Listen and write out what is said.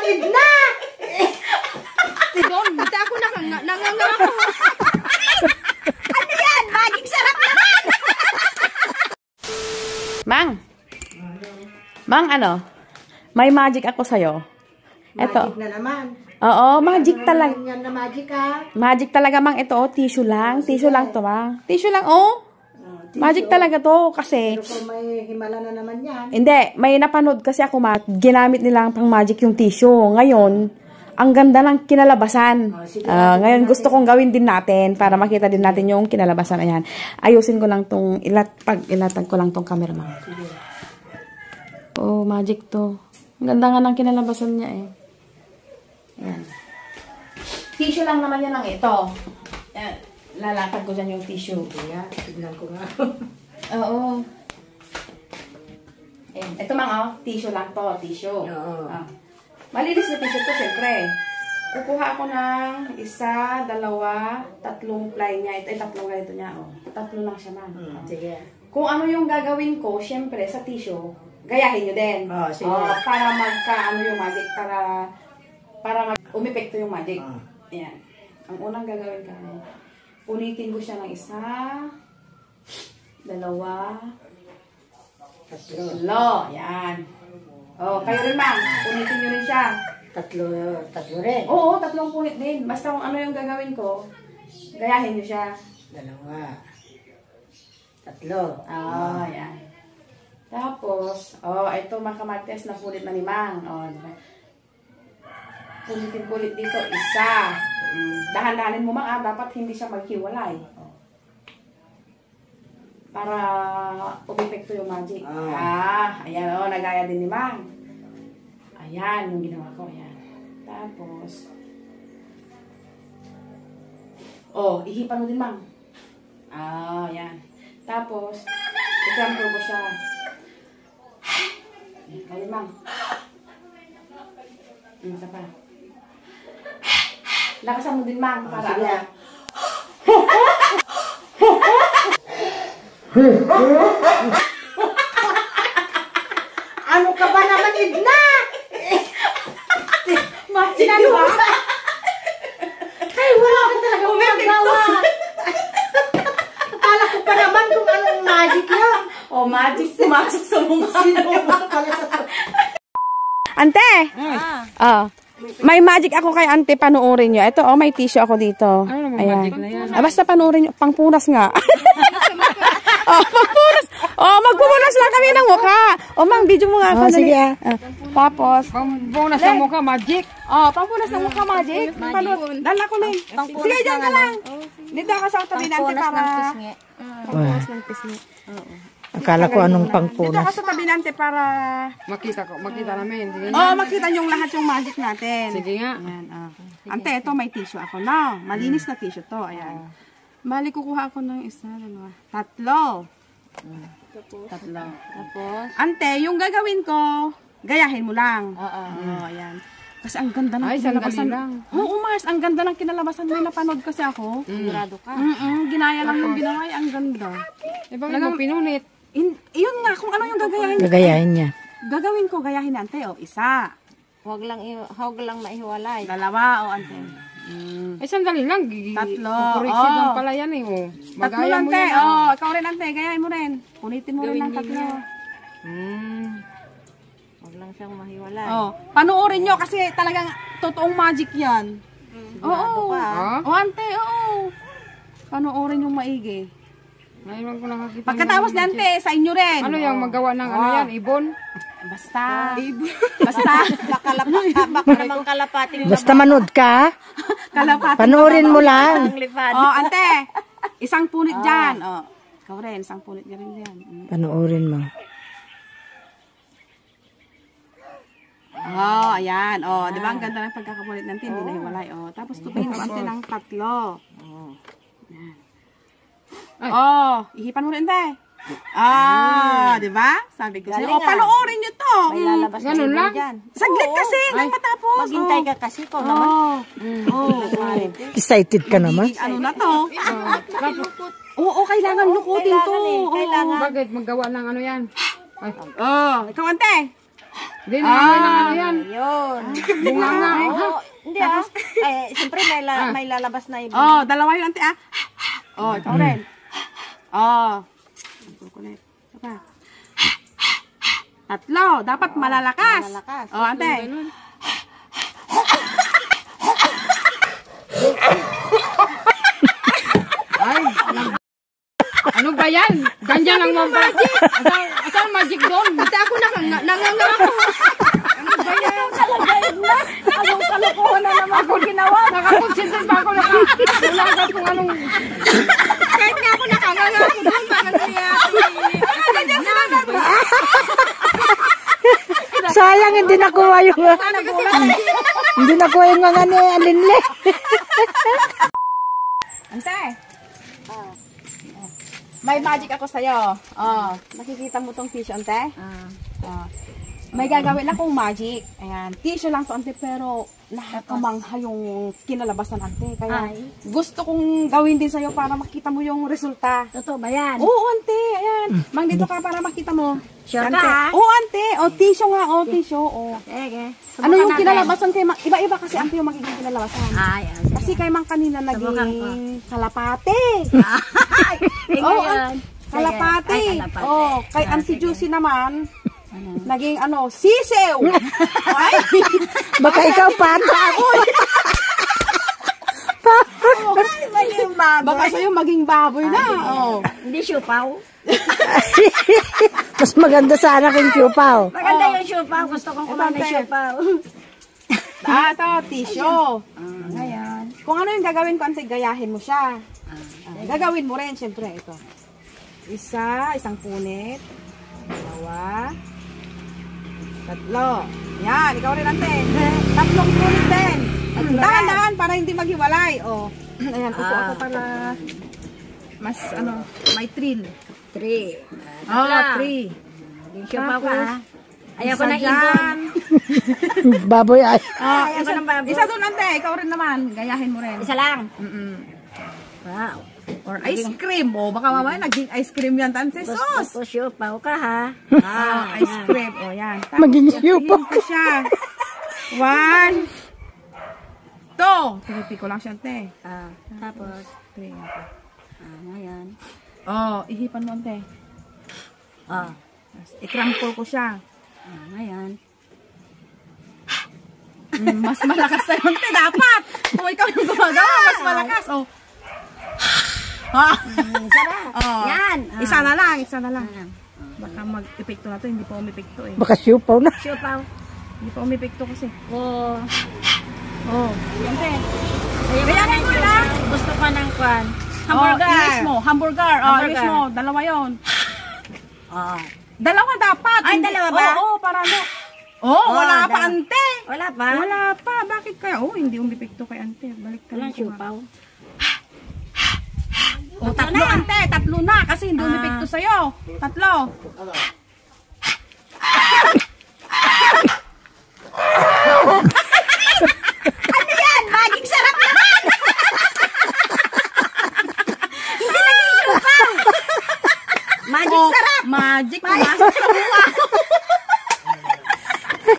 Edna! Doon, buti ako nanganga ako. Ano yan? Magic sarap naman! Mang, ano? May magic ako sa'yo. Ito. Magic na naman. Oo, magic talaga. Yan na magic ha. Magic talaga, Mang. Ito, oh, tissue lang. Tissue lang to, Mang. Tissue lang, oh. Magic talaga to kasi. Pero kung may himala na naman yan. Hindi, may napanood kasi ako, ginamit nilang pang magic yung tissue. Ngayon, ang ganda ng kinalabasan. Ngayon, gusto kong gawin din natin para makita din natin yung kinalabasan. Ayan. Ayusin ko lang tong, ilatag ko lang tong camera, Mang. Oh, magic to. Ang ganda nga ng kinalabasan niya eh. Ayan. Tissue lang naman yan ang ito. Ayan. Lalatag ko dyan yung tissue. Kaya, tignan ko nga. Oo. Ayan. Ito Mang, oh. Tissue lang to. Tissue. Oo. Malinis na tissue to, syempre. Kukuha ako ng 1, 2, 3 ply niya. Ito ay 3 ganito niya, oh. 3 lang siya, Mang. Sige. Kung ano yung gagawin ko, syempre, sa tissue, gayahin nyo din. Sige. Para magka-ano yung magic, para umepekto yung magic. Ayan. Ang unang gagawin ka, ulitin ko siya ng 1, 2, 3. Yan. Oh, kayo rin, Mang. Ulitin nyo rin siya. 3 rin. Oo, 3 punit din. Basta kung ano yung gagawin ko, gayahin nyo siya. 2, 3. Yan. Tapos, ito makamartes na pulit na ni Mang. Diba? Pulitin-pulit dito, 1. Dahan-dahanin mo, Mang, dapat hindi siya maghiwalay. Para umepekto yung magic. Ayan, nagaya din ni Mang. Ayan, yung ginawa ko, ayan. Tapos, ihipan mo din, Mang. Ayan. Tapos, i-clamper ko siya. Kali, Mang. Isa pa. Lakasan mo din, Mang, para ano. Ano ka ba naman, Edna? Magic, di ba? Ay, wala ka talaga magagawa. Akala ko pa naman kung anong magic yan. Magic pumasok sa mukha. Ante! May magic ako kay Ante, panoorin nyo. Ito, may tissue ako dito. Ano naman magic na yan? Basta panoorin nyo. Pangpunas nga. Pangpunas. Magpupunas lang kami ng mukha. Mang, video mo nga. Sige. Tapos, Pangpunas ng mukha, magic. pangpunas ng mukha, magic. Dala ko na. Sige, dyan ka lang. Dito ka sa tabi ng Ante para... Pangpunas ng pisngi. Akala ko anong pangpunas. Dito ka sa tabi ng Ante para... Makita namin. Sige makita nyo lahat yung magic natin. Sige nga. Ayan, Ante, ito may tissue ako na. Malinis na tissue to. Ayan. Bali, kukuha ako ng 1, 2, 3. 3. Tapos? Ante, yung gagawin ko, gayahin mo lang. Ayan. Kasi ang ganda ng kinalabasan. Oo, Mars, ang ganda ng kinalabasan. May napanood kasi ako. Sigurado ka. Ginaya lang yung ginawa. Ang ganda. Bakit mo pinunit? Yun nga, kung ano yung gagayahin. Gagayahin niya. Gagawin ko, gayahin na, Ante. 1. Huwag lang maihiwalay. 2, Ante. Sandali lang. 3. Correction lang pala yan eh. 3, Ante. Ikaw rin, Ante. Gayahin mo rin. Punitin mo rin ng 3. Huwag lang siyang mahiwalay. Panoorin nyo kasi talagang totoong magic yan. Sigurado ka. Ante, panoorin yung maigi. Ngayon ko nakakita. Pagkatapos na, Ante, sa inyo rin. Ano yung magawa ng ano yan? Ibon? Basta. Basta. Baka naman kalapating. Basta manood ka. Panoorin mo lang. Ante. 1 punit dyan. Ikaw rin, 1 punit niya rin dyan. Panoorin mo. Ayan. Di ba ang ganda ng pagkakapulit natin? Hindi nahiwalay. Tapos tutuin mo, Ante, ng 3. Ihipan mo rin, Ante. Di ba? Sabi ko sa'yo. Panoorin nyo to. May lalabas na ibon dyan. Saglit kasi, nang matapos. Maghintay ka kasi ko naman. Excited ka naman. Ano na to? Kailangan lukutin to. Bakit? Magawa ng ano yan? Ikaw, Ante. Hindi na ng ano yan. Yun. Bunga nga. Oo, hindi siyempre may lalabas na iba. Oh, dalawa yun, ante, Oh, ikaw rin. Oh. Kukulit. Saka. Tatlo. Dapat malalakas. Malalakas. Oh, ante. Ay, ano ba yan? Ganyan lang mo magic. Asal magic doon? Kasi ako nanganga ako. Ano ba yan? Anong kalokohan na naman ako ginawa? Nakakonsentrate ba ako? Nakakulagat kung anong... Kahit nga ako nakanganga ako doon, bakit nangyayari? Sayang, hindi nakuha yung... hindi nakuha yung mga ni Alinle. Ante. May magic ako sa'yo. Oh, nakikita mo tong tissue, ante? May gagawin akong magic. Ayan, tissue lang to, ante, pero nakakamangha yung kinalabasan, ante. Kaya gusto kong gawin din sa'yo para makita mo yung resulta. Totoo ba yan? Oo, ante. Ayan. Mang, dito ka para makita mo. Sure Ante. ka? Oo, ante. O, tissue nga. O, tissue. O. Okay. Ano yung kinalabasan kay Mang? Iba-iba kasi, ante, yung magiging kinalabasan. Sige. Kasi kay Mang kanina Subukan ko. naging kalapate. Oo, kalapate. Ay, kalapate. Oh, kay Auntie Juicy naman, naging sisew. Ay, Baka ikaw pata. Maging baboy. baka sa'yo maging baboy na. Oh. Hindi siupaw. Mas maganda sana kung siupaw. Maganda yung siupaw. Gusto kong kumain ng Ate. siupaw. Ito, tissue. Ngayon. Kung ano yung gagawin ko, ante, gayahin mo siya. Gagawin mo rin, syempre, ito. Isang punit. Dalawa. Tatlo. Yan, ikaw rin, ante. Tatlong punit din. Dahan-dahan para hindi maghiwalay. Oh. Ayan, upo ako para mas, may thrill. 3. Oh, 3. Hindi siupaw ka, ha? Ayoko Isa ng dyan. ibon. Baboy ay. Ayoko ng baboy. Isa doon, ante. Ikaw rin naman. Gayahin mo rin. Isa lang. Wow. Or ice cream. O, baka mamaya naging ice cream yan, tante. Sos! Gusto siupaw ka, ha? Ice cream. O, yan. Maging siupaw. Tingin ko siya. 1, 2. Tinipi ko lang siya, ante. Tapos, 3. ngayon. Oh, ihipan mo, ante. I-crumple ko siya. Ngayon. Mas malakas na yun, ante. Dapat. Kung ikaw yung gumagawa, mas malakas. Oh. Sarap. Oh. Yan. Isa na lang, isa na lang. Baka mag-epekto na to, hindi pa umepekto eh. Baka siupaw na. Siupaw. Hindi pa umepekto kasi. Oh. Oh, ante. Kaya mo lang. Gusto ko ng kwan. Hamburger. Ilis mo, hamburger. Hamburger. Ilis mo, dalawa yon. Oh. Dalawa dapat. Ay, dalawa ba? Oo, para ano. Oh, wala pa, dalawa. ante. Wala pa. Wala pa. Bakit kaya? Oh, hindi umepekto kay ante. Balik ka Walang lang. siupaw. Oh, tatlo, ante. Tatlo na. Kasi hindi umepekto sa'yo. Tatlo. Ano yan? Maging sarap naman! Hindi naging siupaw! Magic sarap! Magic. Pumasok sa buwan.